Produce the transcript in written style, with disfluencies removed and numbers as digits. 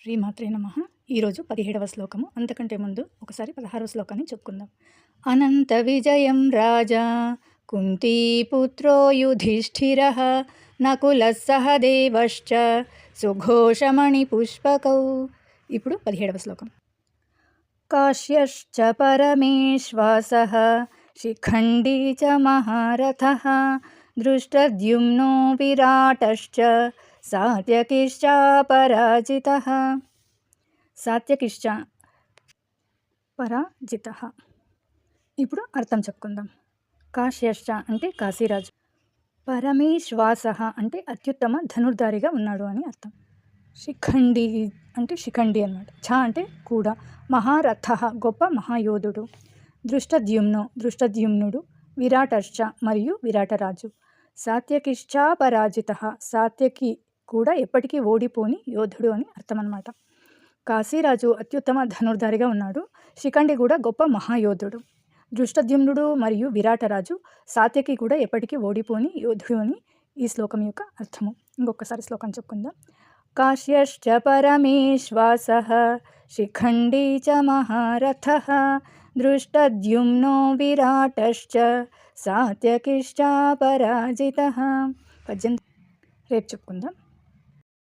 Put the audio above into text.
శ్రీమాత్రే నమః. ఈరోజు 17వ శ్లోకము. అంతకంటే ముందు ఒకసారి 16వ శ్లోకాన్ని చెప్పుకుందాం. అనంత విజయం రాజా కుంతీపుత్రో యుధిష్ఠిరః నకులః సహదేవశ్చ సుఘోషమణి పుష్పకౌ. ఇప్పుడు 17వ శ్లోకం. కాశ్యశ్చ పరమేశ్వాసః శిఖండీ చ మహారథః దృష్టద్యుమ్నో విరాటశ్చ సాత్యకిశ్చ పరాజితః. సాత్యకిశ్చ పరాజితః. ఇప్పుడు అర్థం చెప్పుకుందాం. కాశ్యశ్చ అంటే కాశీరాజు, పరమేశ్వాసః అంటే అత్యుత్తమ ధనుర్ధారిగా ఉన్నాడు అని అర్థం. శిఖండి అంటే శిఖండి అన్నమాట. ఛ అంటే కూడా, మహారథః గొప్ప మహాయోధుడు, దృష్టద్యుమ్నుడు, విరాటశ్చ మరియు విరాటరాజు, సాత్యకిశ్చ పరాజితః సాత్యకి కూడా ఎప్పటికీ ఓడిపోని యోధుడు అని అర్థం అన్నమాట. కాశీరాజు అత్యుత్తమ ధనుర్ధారిగా ఉన్నాడు, శిఖండి కూడా గొప్ప మహాయోధుడు, దృష్టద్యుమ్నుడు మరియు విరాటరాజు సాత్యకి కూడా ఎప్పటికీ ఓడిపోని యోధుడు అని ఈ శ్లోకం యొక్క అర్థము. ఇంకొకసారి శ్లోకం చెప్పుకుందాం. కాశ్యశ్చ పరమేశ్వాసః శిఖండీ చ మహారథః దృష్టద్యుమ్నో విరాటశ్చ సాత్యకిశ్చ పరాజితః. 18 రేపు చెప్పుకుందాం.